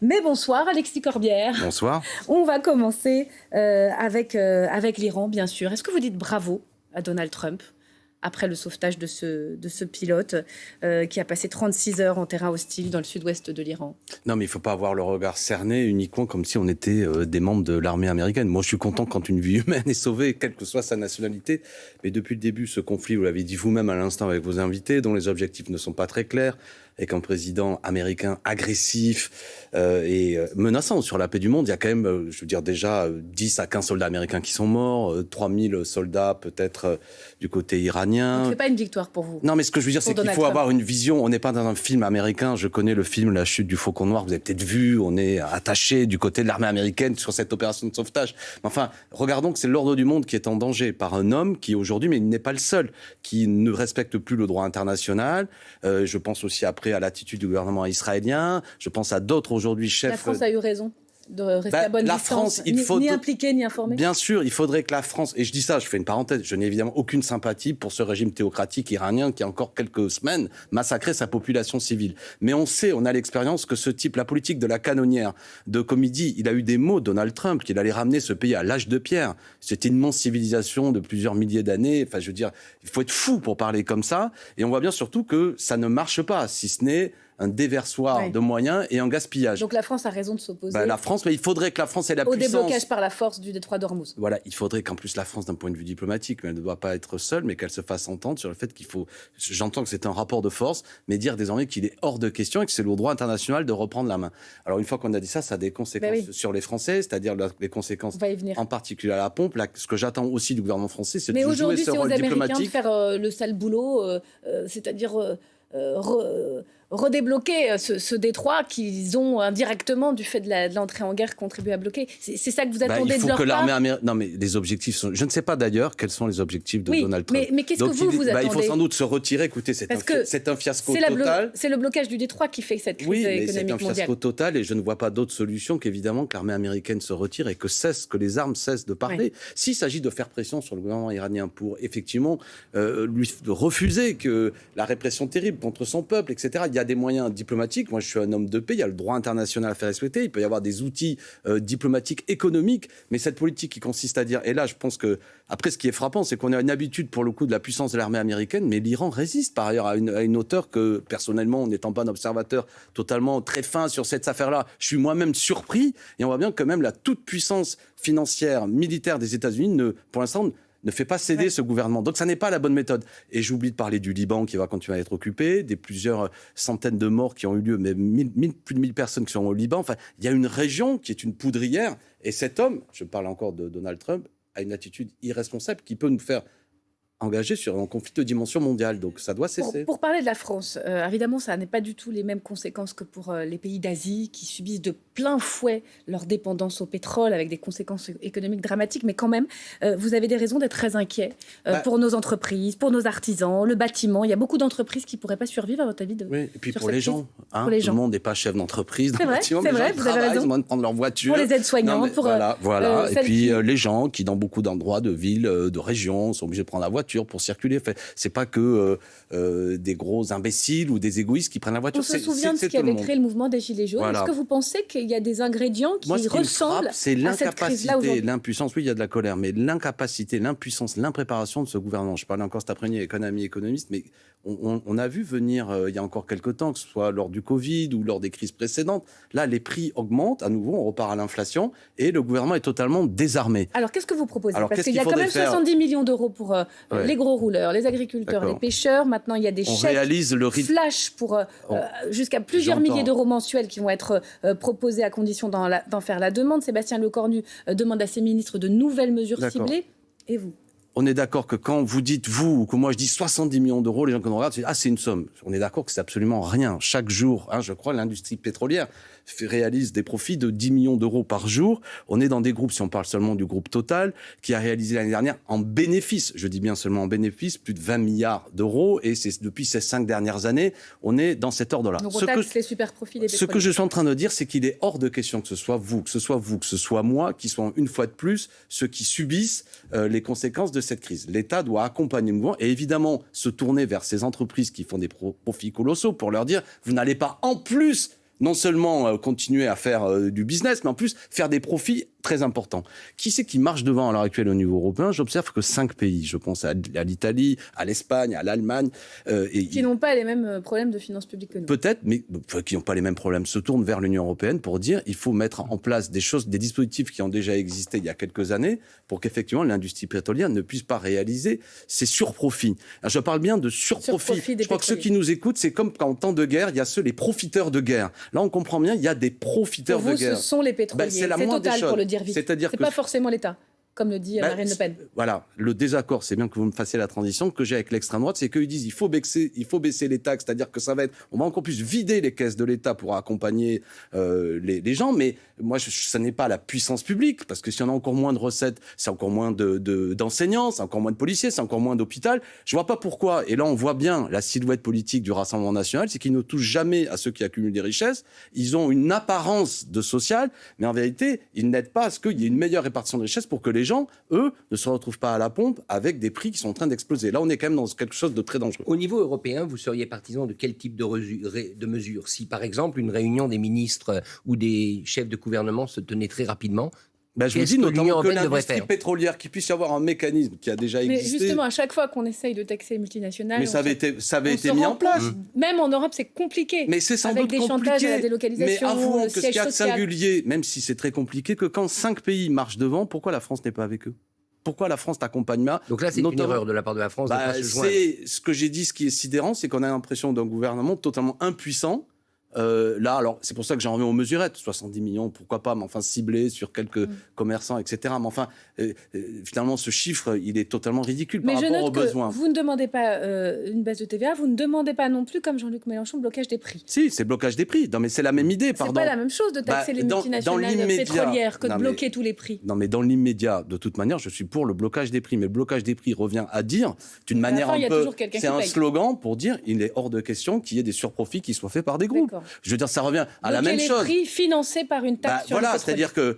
Mais bonsoir Alexis Corbière. Bonsoir. On va commencer avec l'Iran, bien sûr. Est-ce que vous dites bravo à Donald Trump après le sauvetage de ce pilote qui a passé 36 heures en terrain hostile dans le sud-ouest de l'Iran? Non, mais il ne faut pas avoir le regard cerné uniquement comme si on était des membres de l'armée américaine. Moi, je suis content quand une vie humaine est sauvée, quelle que soit sa nationalité. Mais depuis le début, ce conflit, vous l'avez dit vous-même à l'instant avec vos invités, dont les objectifs ne sont pas très clairs, avec un président américain agressif et menaçant sur la paix du monde. Il y a quand même, je veux dire, déjà 10 à 15 soldats américains qui sont morts, 3000 soldats peut-être du côté iranien. Ce n'est pas une victoire pour vous? Non, mais ce que je veux dire, c'est qu'il faut avoir une vision. On n'est pas dans un film américain. Je connais le film La chute du Faucon Noir, vous avez peut-être vu. On est attaché du côté de l'armée américaine sur cette opération de sauvetage. Mais enfin, regardons que c'est l'ordre du monde qui est en danger par un homme qui aujourd'hui, mais il n'est pas le seul, qui ne respecte plus le droit international. Je pense aussi après à l'attitude du gouvernement israélien. Je pense à d'autres aujourd'hui chefs. La France a eu raison de rester à bonne distance, ni impliquée, ni informée. Bien sûr, il faudrait que la France, et je dis ça, je fais une parenthèse, je n'ai évidemment aucune sympathie pour ce régime théocratique iranien qui, encore quelques semaines, massacrait sa population civile. Mais on sait, on a l'expérience que ce type, la politique de la canonnière, comme il dit, il a eu des mots, Donald Trump, qu'il allait ramener ce pays à l'âge de pierre. C'était une immense civilisation de plusieurs milliers d'années. Enfin, je veux dire, il faut être fou pour parler comme ça. Et on voit bien surtout que ça ne marche pas, si ce n'est un déversoir de moyens et un gaspillage. Donc la France a raison de s'opposer. La France, mais il faudrait que la France ait la puissance. Au déblocage par la force du détroit d'Ormuz. Voilà, il faudrait qu'en plus la France, d'un point de vue diplomatique, mais elle ne doit pas être seule, mais qu'elle se fasse entendre sur le fait qu'il faut. J'entends que c'est un rapport de force, mais dire désormais qu'il est hors de question et que c'est le droit international de reprendre la main. Alors une fois qu'on a dit ça, ça a des conséquences sur les Français, c'est-à-dire les conséquences en particulier à la pompe. Là, ce que j'attends aussi du gouvernement français, c'est de jouer ce rôle diplomatique. Mais aujourd'hui, c'est aux Américains de faire le sale boulot, c'est-à-dire redébloquer ce détroit qu'ils ont indirectement, du fait de l'entrée en guerre, contribué à bloquer. C'est ça que vous attendez de leur part? Il faut que l'armée américaine... Non, mais les objectifs sont... Je ne sais pas d'ailleurs quels sont les objectifs de Donald Trump. Mais qu'est-ce que vous attendez? Il faut sans doute se retirer. Écoutez, c'est un fiasco total. C'est le blocage du détroit qui fait cette crise économique mondiale. C'est un fiasco total et je ne vois pas d'autre solution qu'évidemment que l'armée américaine se retire et que les armes cessent de parler. Ouais. S'il s'agit de faire pression sur le gouvernement iranien pour effectivement lui refuser que la répression terrible contre son peuple, etc., il y a des moyens diplomatiques. Moi, je suis un homme de paix. Il y a le droit international à faire respecter. Il peut y avoir des outils diplomatiques, économiques. Mais cette politique qui consiste à dire... Et là, je pense que... Après, ce qui est frappant, c'est qu'on a une habitude, pour le coup, de la puissance de l'armée américaine. Mais l'Iran résiste, par ailleurs, à une hauteur que, personnellement, n'étant pas un observateur totalement très fin sur cette affaire-là, je suis moi-même surpris. Et on voit bien que même la toute-puissance financière, militaire des États-Unis, pour l'instant... ne fait pas céder ce gouvernement. Donc ça n'est pas la bonne méthode. Et j'oublie de parler du Liban qui va continuer à être occupé, des plusieurs centaines de morts qui ont eu lieu, mais plus de 1000 personnes qui sont au Liban. Enfin, il y a une région qui est une poudrière. Et cet homme, je parle encore de Donald Trump, a une attitude irresponsable qui peut nous faire engagé sur un conflit de dimension mondiale. Donc ça doit cesser. Pour parler de la France, évidemment, ça n'a pas du tout les mêmes conséquences que pour les pays d'Asie qui subissent de plein fouet leur dépendance au pétrole avec des conséquences économiques dramatiques. Mais quand même, vous avez des raisons d'être très inquiet pour nos entreprises, pour nos artisans, le bâtiment. Il y a beaucoup d'entreprises qui ne pourraient pas survivre, à votre avis. Oui, et puis pour les gens. Tout le monde n'est pas chef d'entreprise dans le bâtiment. C'est vrai, vous avez raison. Ils vont prendre leur voiture. Pour les aides-soignants. Voilà. Et puis les gens qui, dans beaucoup d'endroits de villes, de régions, sont obligés de prendre la voiture pour circuler. C'est pas que des gros imbéciles ou des égoïstes qui prennent la voiture. On se souvient de ce qui avait créé le mouvement des Gilets jaunes. Est-ce que vous pensez qu'il y a des ingrédients qui ressemblent à cette crise-là aujourd'hui? L'impuissance, oui, il y a de la colère, mais l'incapacité, l'impuissance, l'impréparation de ce gouvernement. Je parlais encore cet après-midi avec un ami économiste, mais on a vu venir, il y a encore quelques temps, que ce soit lors du Covid ou lors des crises précédentes, là, les prix augmentent, à nouveau, on repart à l'inflation, et le gouvernement est totalement désarmé. Alors, qu'est-ce que vous proposez? Parce qu'il y a quand même 70 millions d'euros pour les gros rouleurs, les agriculteurs, les pêcheurs. Maintenant, il y a des chèques flash pour jusqu'à plusieurs milliers d'euros mensuels qui vont être proposés à condition d'en faire la demande. Sébastien Lecornu demande à ses ministres de nouvelles mesures ciblées. Et vous? On est d'accord que quand vous dites, vous, ou que moi je dis 70 millions d'euros, les gens qui nous regardent, c'est une somme. On est d'accord que c'est absolument rien. Chaque jour, je crois, l'industrie pétrolière réalise des profits de 10 millions d'euros par jour. On est dans des groupes, si on parle seulement du groupe Total, qui a réalisé l'année dernière en bénéfice, je dis bien seulement en bénéfice, plus de 20 milliards d'euros. Et c'est depuis ces 5 dernières années, on est dans cet ordre-là. Donc on taxe les super profits des pétroliers. Ce que je suis en train de dire, c'est qu'il est hors de question que ce soit vous, que ce soit moi, qui soient une fois de plus ceux qui subissent les conséquences de cette crise. L'État doit accompagner le mouvement et évidemment se tourner vers ces entreprises qui font des profits colossaux pour leur dire, vous n'allez pas en plus non seulement continuer à faire du business, mais en plus faire des profits très importants. Qui c'est qui marche devant à l'heure actuelle au niveau européen? J'observe que 5 pays. Je pense à l'Italie, à l'Espagne, à l'Allemagne. Qui n'ont pas les mêmes problèmes de finances publiques que nous. Peut-être, mais qui n'ont pas les mêmes problèmes, se tournent vers l'Union européenne pour dire il faut mettre en place des choses, des dispositifs qui ont déjà existé il y a quelques années pour qu'effectivement l'industrie pétrolière ne puisse pas réaliser ses surprofits. Alors, je parle bien de surprofits. Je crois que ceux qui nous écoutent, c'est comme quand en temps de guerre, il y a les profiteurs de guerre. Là, on comprend bien, il y a des profiteurs de guerre. Ce sont les pétroliers. C'est la moindre des choses. Pour le dire vite. C'est-à-dire que pas forcément l'État, comme le dit Marine Le Pen. Voilà, le désaccord, c'est bien que vous me fassiez la transition, que j'ai avec l'extrême droite, c'est qu'ils disent il faut baisser les taxes, c'est-à-dire que on va encore plus vider les caisses de l'État pour accompagner les gens, mais moi, ça n'est pas la puissance publique, parce que si on a encore moins de recettes, c'est encore moins d'enseignants, c'est encore moins de policiers, c'est encore moins d'hôpital. Je vois pas pourquoi, et là on voit bien la silhouette politique du Rassemblement national, c'est qu'ils ne touchent jamais à ceux qui accumulent des richesses, ils ont une apparence de social, mais en vérité, ils n'aident pas à ce qu'il y ait une meilleure répartition de richesses pour que les gens, eux, ne se retrouvent pas à la pompe avec des prix qui sont en train d'exploser. Là, on est quand même dans quelque chose de très dangereux. Au niveau européen, vous seriez partisan de quel type de mesures? Si, par exemple, une réunion des ministres ou des chefs de gouvernement se tenait très rapidement, je vous dis notamment que l'industrie pétrolière, qu'il puisse y avoir un mécanisme qui a déjà existé. Mais justement, à chaque fois qu'on essaye de taxer les multinationales... Mais ça avait été mis en place. Même en Europe, c'est compliqué. Mais c'est sans doute compliqué. Avec des chantages à la délocalisation, mais avouons que ce qu'il y a de singulier, même si c'est très compliqué, que quand 5 pays marchent devant, pourquoi la France n'est pas avec eux? Pourquoi la France n'accompagne pas? Donc là, c'est une erreur de la part de la France de ne pas se joindre. C'est ce que j'ai dit, ce qui est sidérant, c'est qu'on a l'impression d'un gouvernement totalement impuissant. Là, alors, c'est pour ça que j'en reviens aux mesurettes. 70 millions, pourquoi pas, mais enfin, ciblés sur quelques commerçants, etc. Mais enfin, finalement, ce chiffre, il est totalement ridicule par rapport aux besoins. Vous ne demandez pas une baisse de TVA, vous ne demandez pas non plus, comme Jean-Luc Mélenchon, blocage des prix. Si, c'est blocage des prix. Non, mais c'est la même idée, pardon. C'est pas la même chose de taxer les multinationales pétrolières que de bloquer tous les prix. Non, mais dans l'immédiat, de toute manière, je suis pour le blocage des prix. Mais le blocage des prix revient à dire, d'une manière un peu... C'est un slogan pour dire, il est hors de question qu'il y ait des surprofits qui soient faits par des groupes. Je veux dire, ça revient à la même chose. Les prix financés par une taxe sur le pétrole. C'est-à-dire que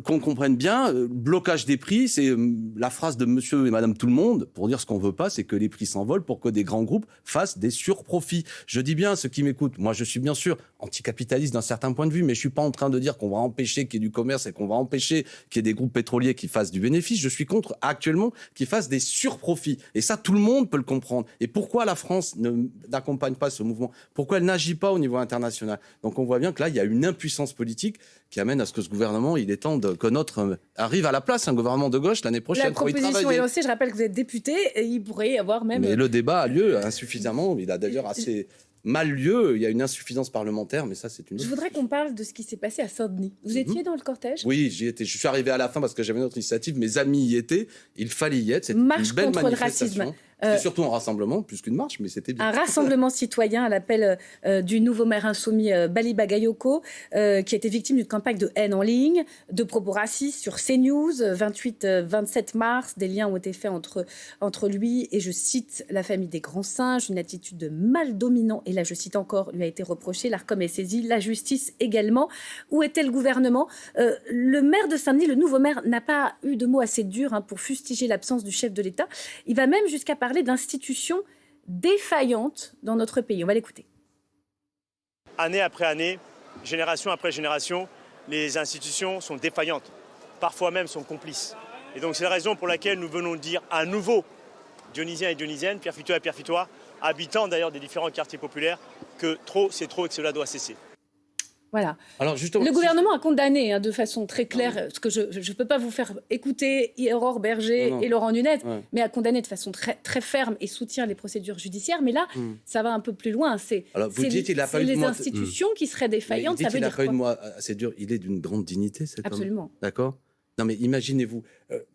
qu'on comprenne bien, blocage des prix, c'est la phrase de Monsieur et Madame Tout le Monde pour dire ce qu'on veut pas, c'est que les prix s'envolent pour que des grands groupes fassent des surprofits. Je dis bien, ceux qui m'écoutent, moi je suis bien sûr anticapitaliste d'un certain point de vue, mais je suis pas en train de dire qu'on va empêcher qu'il y ait du commerce et qu'on va empêcher qu'il y ait des groupes pétroliers qui fassent du bénéfice. Je suis contre actuellement qu'ils fassent des surprofits. Et ça, tout le monde peut le comprendre. Et pourquoi la France n'accompagne pas ce mouvement? Pourquoi elle n'agit pas au niveau international? Donc on voit bien que là, il y a une impuissance politique qui amène à ce que ce gouvernement, il est temps que notre arrive à la place, un gouvernement de gauche l'année prochaine. La proposition est lancée, je rappelle que vous êtes député, et il pourrait y avoir même... Mais le débat a lieu insuffisamment, il a d'ailleurs assez mal lieu, il y a une insuffisance parlementaire, mais ça c'est une... Je voudrais qu'on parle de ce qui s'est passé à Saint-Denis. Vous étiez dans le cortège? Oui, j'y étais. Je suis arrivé à la fin parce que j'avais une autre initiative, mes amis y étaient, il fallait y être, c'était une belle manifestation. C'est surtout un rassemblement, plus qu'une marche, mais c'était bien. Un rassemblement citoyen à l'appel du nouveau maire insoumis Bali Bagayoko, qui a été victime d'une campagne de haine en ligne, de propos racistes sur CNews. 28-27 mars, des liens ont été faits entre lui et, je cite, la famille des grands singes. Une attitude de mal dominant, et là je cite encore, lui a été reproché. L'Arcom est saisi, la justice également. Où était le gouvernement? Le maire de Saint-Denis, le nouveau maire, n'a pas eu de mots assez durs pour fustiger l'absence du chef de l'État. Il va même jusqu'à parler d'institutions défaillantes dans notre pays. On va l'écouter. Année après année, génération après génération, les institutions sont défaillantes, parfois même sont complices. Et donc c'est la raison pour laquelle nous venons dire à nouveau, Dionysiens et Dionysiennes, Pierrefitttois et Pierrefitttois, habitants d'ailleurs des différents quartiers populaires, que trop c'est trop et que cela doit cesser. Voilà. Alors justement, le gouvernement a condamné de façon très claire, parce que je ne peux pas vous faire écouter Aurore Berger et Laurent Nunez, mais a condamné de façon très, très ferme et soutient les procédures judiciaires. Mais là, ça va un peu plus loin. C'est les institutions qui seraient défaillantes. Il dit qu'il n'a pas eu de mots assez dur. Il est d'une grande dignité, cet homme. Absolument. D'accord ? Non mais imaginez-vous,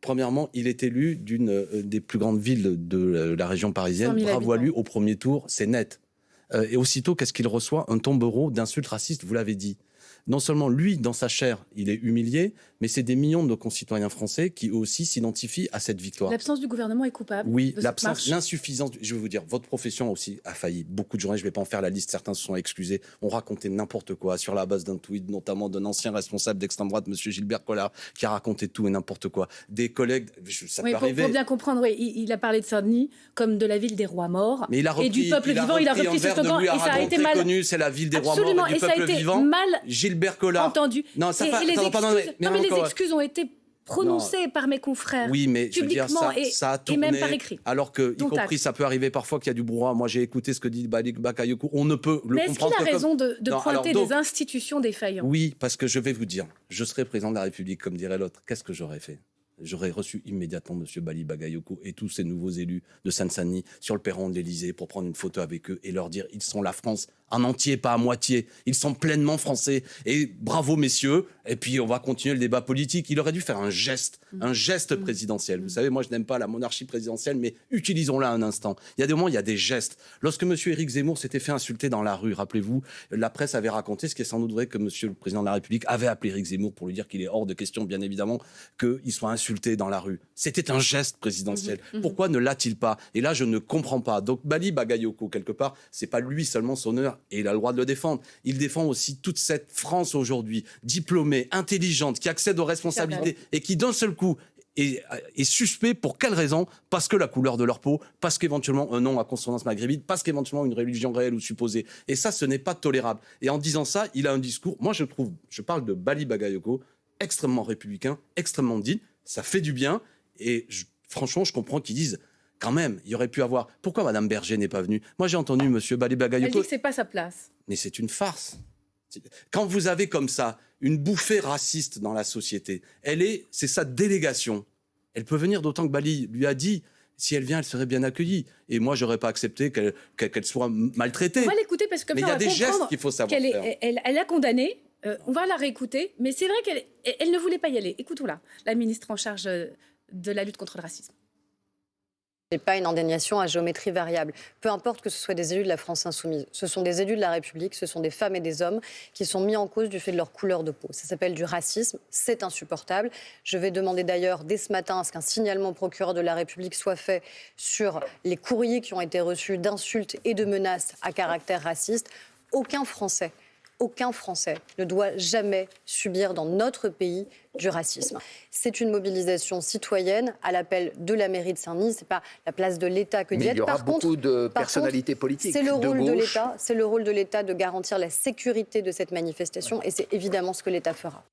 premièrement, il est élu d'une des plus grandes villes de la région parisienne. Bravo à lui, au premier tour, c'est net. Et aussitôt, qu'est-ce qu'il reçoit? Un tombereau d'insultes racistes, vous l'avez dit. non seulement lui, dans sa chair, il est humilié, mais c'est des millions de nos concitoyens français qui aussi s'identifient à cette victoire. L'absence du gouvernement est coupable. Oui, l'insuffisance. Je vais vous dire, votre profession aussi a failli. Beaucoup de journalistes, je ne vais pas en faire la liste, certains se sont excusés, ont raconté n'importe quoi sur la base d'un tweet, notamment d'un ancien responsable d'extrême droite, M. Gilbert Collard, qui a raconté tout et n'importe quoi. Des collègues, ça peut arriver. Pour bien comprendre, il a parlé de Saint-Denis comme de la ville des rois morts. Mais il a repris, et du peuple vivant, il a repris ce slogan. Et ça a été mal connu, c'est la ville des rois morts et du peuple vivant. Mal Gilbert Collard. Entendu. Non, ça les excuses ont été prononcées par mes confrères. Oui, mais publiquement, je veux dire, ça a tourné, et même par écrit. Alors que, y compris, ça peut arriver parfois qu'il y a du brouhaha. Moi, j'ai écouté ce que dit Bakayoko. On ne peut le comprendre. Mais est-ce qu'il a raison de pointer des institutions défaillantes? Oui, parce que je vais vous dire, je serais président de la République, comme dirait l'autre. Qu'est-ce que j'aurais fait? J'aurais reçu immédiatement M. Bali Bagayoko et tous ces nouveaux élus de Seine-Saint-Denis sur le perron de l'Élysée pour prendre une photo avec eux et leur dire ils sont la France en entier, pas à moitié. Ils sont pleinement français. Et bravo, messieurs. Et puis, on va continuer le débat politique. Il aurait dû faire un geste présidentiel. Vous savez, moi, je n'aime pas la monarchie présidentielle, mais utilisons-la un instant. Il y a des moments, il y a des gestes. Lorsque M. Éric Zemmour s'était fait insulter dans la rue, rappelez-vous, la presse avait raconté, ce qui est sans doute vrai, que M. le Président de la République avait appelé Éric Zemmour pour lui dire qu'il est hors de question, bien évidemment, qu'il soit insulté dans la rue. C'était un geste présidentiel. Pourquoi ne l'a-t-il pas? Et là, je ne comprends pas. Donc, Bali Bagayoko, quelque part, c'est pas lui seulement son honneur, et il a le droit de le défendre. Il défend aussi toute cette France aujourd'hui, diplômée, intelligente, qui accède aux responsabilités et qui, d'un seul coup, est suspect. Pour quelle raison? Parce que la couleur de leur peau, parce qu'éventuellement un nom à consonance maghrébine, parce qu'éventuellement une religion réelle ou supposée. Et ça, ce n'est pas tolérable. Et en disant ça, il a un discours, moi je parle de Bali Bagayoko, extrêmement républicain, extrêmement digne, ça fait du bien. Et franchement, je comprends qu'ils disent, quand même, il y aurait pu avoir... Pourquoi Mme Berger n'est pas venue? Moi, j'ai entendu M. Bali Bagayoko... Elle dit que ce n'est pas sa place. Mais c'est une farce. Quand vous avez comme ça une bouffée raciste dans la société, c'est sa délégation. Elle peut venir, d'autant que Bali lui a dit, si elle vient, elle serait bien accueillie. Et moi, je n'aurais pas accepté qu'elle soit maltraitée. On va l'écouter parce que mais il y a des gestes qu'il faut savoir faire. Elle a condamné, on va la réécouter, mais c'est vrai qu'elle ne voulait pas y aller. Écoutons-la, la ministre en charge de la lutte contre le racisme. Ce n'est pas une indemnisation à géométrie variable. Peu importe que ce soit des élus de la France insoumise, ce sont des élus de la République, ce sont des femmes et des hommes qui sont mis en cause du fait de leur couleur de peau. Ça s'appelle du racisme, c'est insupportable. Je vais demander d'ailleurs dès ce matin à ce qu'un signalement au procureur de la République soit fait sur les courriers qui ont été reçus d'insultes et de menaces à caractère raciste. Aucun Français ne doit jamais subir dans notre pays du racisme. C'est une mobilisation citoyenne à l'appel de la mairie de Saint-Denis. C'est pas la place de l'État que d'y être. Mais il y aura beaucoup de personnalités politiques. C'est le rôle de l'État de garantir la sécurité de cette manifestation et c'est évidemment ce que l'État fera.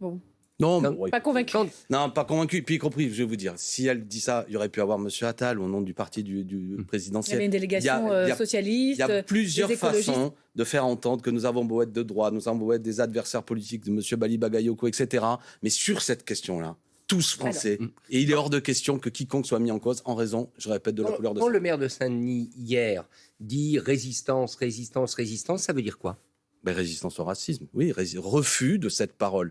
Bon. Non, pas convaincu. Non, pas convaincu. Puis y compris, je vais vous dire, si elle dit ça, il y aurait pu avoir M. Attal au nom du parti du présidentiel. Il y avait une délégation socialiste. Il y a plusieurs façons de faire entendre que nous avons beau être de droite, nous avons beau être des adversaires politiques de M. Bali Bagayoko, etc. Mais sur cette question-là, tous français. Et il est hors de question que quiconque soit mis en cause en raison, je répète, de la couleur de sa peau. Quand le maire de Saint-Denis, hier, dit résistance, résistance, résistance, ça veut dire quoi? Résistance au racisme, oui, refus de cette parole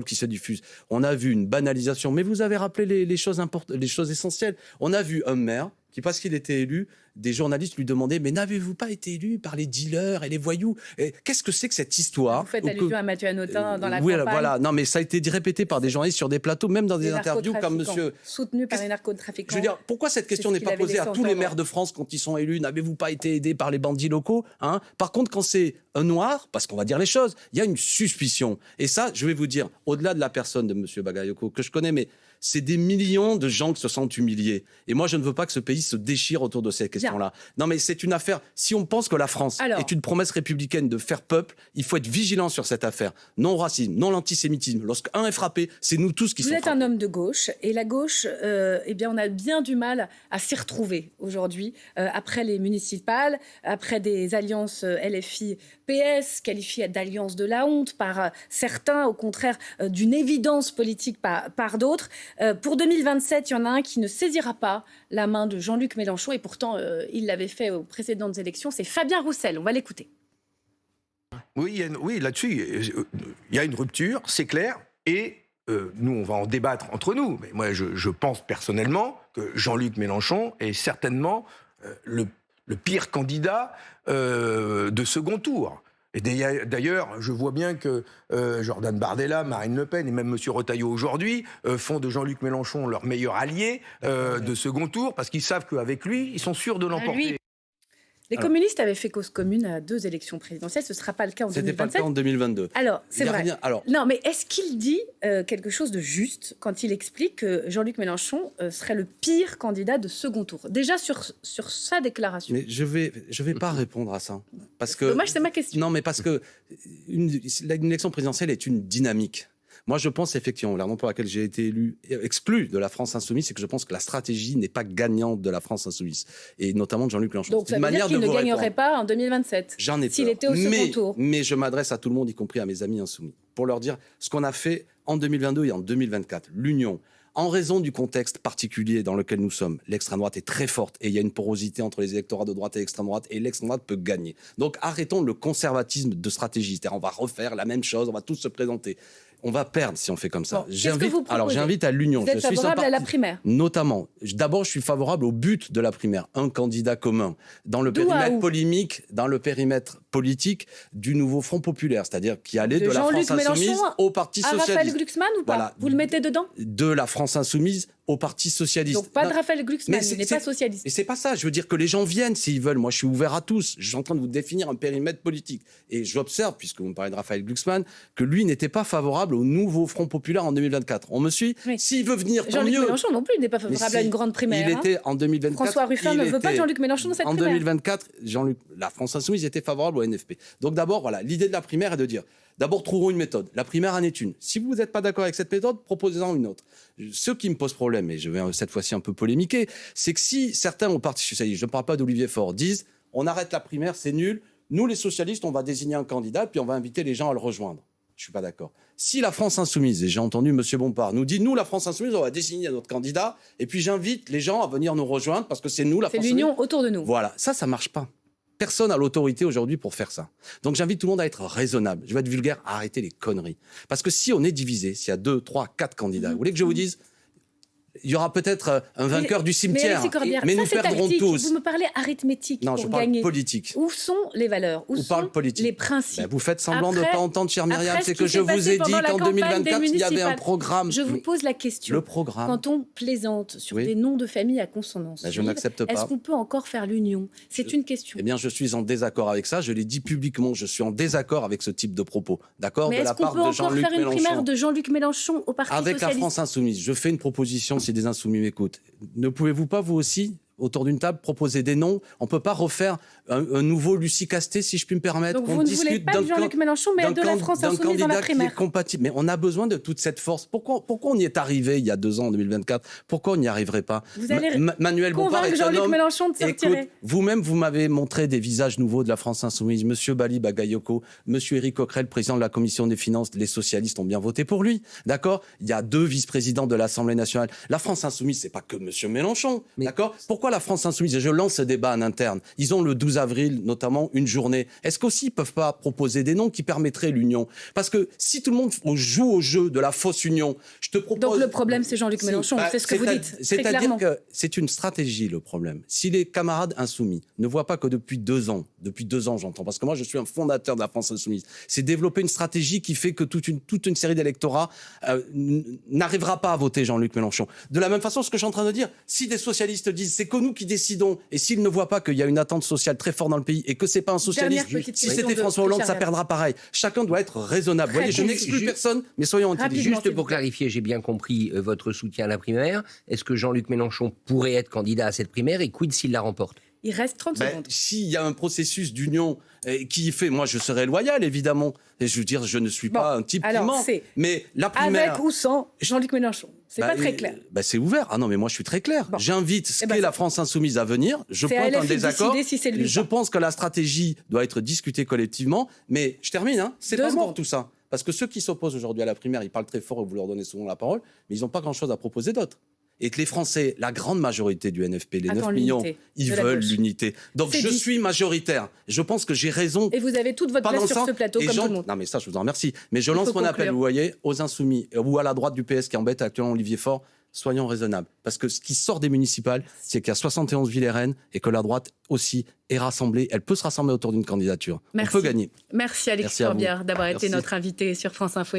qui se diffuse. On a vu une banalisation, mais vous avez rappelé les choses importantes, les choses essentielles. On a vu un maire qui, parce qu'il était élu, des journalistes lui demandaient « Mais n'avez-vous pas été élu par les dealers et les voyous ?» Qu'est-ce que c'est que cette histoire? Vous faites allusion à Mathieu Hanotin dans la campagne. Oui, voilà. Non, mais ça a été répété par des journalistes sur des plateaux, même dans des interviews comme monsieur... Soutenu par les narcotrafiquants. Je veux dire, pourquoi cette question n'est pas posée à tous les maires de France quand ils sont élus? N'avez-vous pas été aidés par les bandits locaux, hein? Par contre, quand c'est un noir, parce qu'on va dire les choses, il y a une suspicion. Et ça, je vais vous dire, au-delà de la personne de monsieur Bagayoko, que je connais, mais c'est des millions de gens qui se sentent humiliés. Et moi, je ne veux pas que ce pays se déchire autour de ces questions-là. Non, mais c'est une affaire... Si on pense que la France est une promesse républicaine de faire peuple, il faut être vigilant sur cette affaire. Non au racisme, non l'antisémitisme. Lorsqu'un est frappé, c'est nous tous qui sommes frappés. Vous êtes un homme de gauche. Et la gauche, eh bien, on a bien du mal à s'y retrouver aujourd'hui. Après les municipales, après des alliances LFI-PS, qualifiées d'alliance de la honte par certains, au contraire d'une évidence politique par d'autres. Pour 2027, il y en a un qui ne saisira pas la main de Jean-Luc Mélenchon et pourtant il l'avait fait aux précédentes élections, c'est Fabien Roussel. On va l'écouter. Oui, là-dessus, il y a une rupture, c'est clair, et nous, on va en débattre entre nous. Mais moi, je pense personnellement que Jean-Luc Mélenchon est certainement le pire candidat de second tour. Et d'ailleurs, je vois bien que Jordan Bardella, Marine Le Pen et même M. Retailleau aujourd'hui font de Jean-Luc Mélenchon leur meilleur allié de second tour, parce qu'ils savent qu'avec lui, ils sont sûrs de l'emporter. Les communistes avaient fait cause commune à 2 élections présidentielles. Ce ne sera pas le cas en 2027. C'était pas le cas en 2022. Alors, c'est vrai. Non, mais est-ce qu'il dit quelque chose de juste quand il explique que Jean-Luc Mélenchon serait le pire candidat de second tour? Déjà sur sa déclaration. Mais je vais pas répondre à ça. Parce que, dommage, c'est ma question. Non, mais parce que une élection présidentielle est une dynamique. Moi, je pense effectivement, la raison pour laquelle j'ai été exclu de la France Insoumise, c'est que je pense que la stratégie n'est pas gagnante de la France Insoumise, et notamment de Jean-Luc Mélenchon. Donc ça veut dire qu'il ne gagnerait pas en 2027. J'en ai peur. S'il était au second tour. Mais je m'adresse à tout le monde, y compris à mes amis insoumis, pour leur dire ce qu'on a fait en 2022 et en 2024. L'union, en raison du contexte particulier dans lequel nous sommes, l'extrême droite est très forte et il y a une porosité entre les électorats de droite et l'extrême droite, et l'extrême droite peut gagner. Donc arrêtons le conservatisme de stratégie. C'est-à-dire on va refaire la même chose, on va tous se présenter. On va perdre si on fait comme ça. Bon, j'invite à l'union. Vous êtes favorable à la primaire? Notamment. D'abord, je suis favorable au but de la primaire. Un candidat commun. Dans le périmètre politique du nouveau Front populaire. C'est-à-dire qui allait de la France Insoumise au Parti Socialiste. Raphaël Glucksmann ou pas? Voilà. Vous le mettez dedans? De la France Insoumise au Parti Socialiste. Donc pas de Raphaël Glucksmann, il n'est pas socialiste. Et c'est pas ça. Je veux dire que les gens viennent s'ils veulent. Moi, je suis ouvert à tous. Je suis en train de vous définir un périmètre politique. Et j'observe, puisque vous me parlez de Raphaël Glucksmann, que lui n'était pas favorable au nouveau Front populaire en 2024. On me suit? Oui. S'il veut venir, tant mieux. Jean-Luc Mélenchon non plus n'est pas favorable à une grande primaire. Il était en 2024. François Ruffin ne veut pas de Jean-Luc Mélenchon dans cette primaire. En 2024, la France Insoumise était favorable au NFP. Donc d'abord, voilà, l'idée de la primaire est de dire, d'abord trouvons une méthode. La primaire en est une. Si vous n'êtes pas d'accord avec cette méthode, proposez-en une autre. Ce qui me pose problème, et je vais cette fois-ci un peu polémiquer, c'est que si certains au Parti Socialiste, je ne parle pas d'Olivier Faure, disent on arrête la primaire, c'est nul, nous les socialistes, on va désigner un candidat, puis on va inviter les gens à le rejoindre. Je ne suis pas d'accord. Si la France Insoumise, et j'ai entendu M. Bompard, nous dit, nous, la France Insoumise, on va désigner notre candidat, et puis j'invite les gens à venir nous rejoindre, parce que c'est nous, la France Insoumise. C'est l'union autour de nous. Voilà, ça ne marche pas. Personne n'a l'autorité aujourd'hui pour faire ça. Donc j'invite tout le monde à être raisonnable. Je vais être vulgaire, à arrêter les conneries. Parce que si on est divisé, s'il y a 2, 3, 4 candidats, vous voulez que je vous dise, il y aura peut-être un vainqueur du cimetière, mais nous perdrons tous. Vous me parlez arithmétique non, pour je parle gagner. Politique. Où sont les valeurs? Où sont les principes? Vous faites semblant de ne pas entendre, chère Myriam. C'est que je vous ai dit qu'en 2024, il y avait un programme. Je vous pose la question. Le programme. Quand on plaisante sur des noms de famille à consonance, je n'accepte pas. Est-ce qu'on peut encore faire l'union? C'est une question. Eh bien, je suis en désaccord avec ça. Je l'ai dit publiquement. Je suis en désaccord avec ce type de propos. D'accord? Mais est-ce qu'on peut encore faire une primaire de Jean-Luc Mélenchon au Parti Socialiste? Avec la France Insoumise. Je fais une proposition si des Insoumis m'écoutent. Ne pouvez-vous pas, vous aussi, autour d'une table, proposer des noms? On ne peut pas refaire un nouveau Lucie Casté, si je puis me permettre. Donc vous ne voulez pas de Jean-Luc Mélenchon, mais de la France Insoumise dans la primaire. Qui est compatible. Mais on a besoin de toute cette force. Pourquoi on y est arrivé il y a 2 ans, en 2024? Pourquoi on n'y arriverait pas? Vous allez Manuel Bompard est Jean-Luc un homme. Mélenchon de se retirer. Écoute, vous-même, vous m'avez montré des visages nouveaux de la France Insoumise. Monsieur Bali Bagayoko, Monsieur Éric Coquerel, président de la Commission des Finances. Les socialistes ont bien voté pour lui. D'accord? Il y a 2 vice-présidents de l'Assemblée nationale. La France Insoumise, c'est pas que Monsieur Mélenchon. D'accord? Pourquoi la France Insoumise? Je lance ce débat en interne. Ils ont le 12 avril, notamment, une journée. Est-ce qu'aussi ils ne peuvent pas proposer des noms qui permettraient l'union? Parce que si tout le monde joue au jeu de la fausse union, je te propose... Donc le problème, c'est Jean-Luc Mélenchon, c'est ce que vous dites. C'est-à-dire que c'est une stratégie, le problème. Si les camarades insoumis ne voient pas que depuis 2 ans j'entends, parce que moi je suis un fondateur de la France Insoumise, c'est développer une stratégie qui fait que toute une série d'électorats n'arrivera pas à voter Jean-Luc Mélenchon. De la même façon, ce que je suis en train de dire, si des socialistes disent c'est que nous qui décidons, et s'ils ne voient pas qu'il y a une attente sociale très forte dans le pays et que c'est pas un socialiste, si c'était François Hollande, ça perdra pareil. Chacun doit être raisonnable. Vous voyez, je n'exclus personne, mais soyons intelligents. Juste pour clarifier, j'ai bien compris votre soutien à la primaire. Est-ce que Jean-Luc Mélenchon pourrait être candidat à cette primaire et quid s'il la remporte? Il reste 30 secondes. S'il y a un processus d'union qui fait, moi je serai loyal évidemment. Et je veux dire, je ne suis pas un type qui ment. Mais la primaire, avec ou sans Jean-Luc Mélenchon, c'est pas très clair. C'est ouvert. Ah non, mais moi je suis très clair. J'invite la France Insoumise à venir. Je pointe un désaccord. Je pense que la stratégie doit être discutée collectivement. Mais je termine. C'est pas mort tout ça. Parce que ceux qui s'opposent aujourd'hui à la primaire, ils parlent très fort et vous leur donnez souvent la parole, mais ils n'ont pas grand-chose à proposer d'autre. Et que les Français, la grande majorité du NFP, les 9 millions, ils veulent l'unité. Donc je suis majoritaire. Je pense que j'ai raison. Et vous avez toute votre place sur ce plateau, comme tout le monde. Non mais ça, je vous en remercie. Mais je lance mon appel, vous voyez, aux Insoumis ou à la droite du PS qui embête actuellement Olivier Faure. soyons raisonnables. Parce que ce qui sort des municipales, c'est qu'il y a 71 villes RN et que la droite aussi est rassemblée. Elle peut se rassembler autour d'une candidature. Merci. On peut gagner. Merci Alexis Corbière d'avoir été notre invité sur France Info.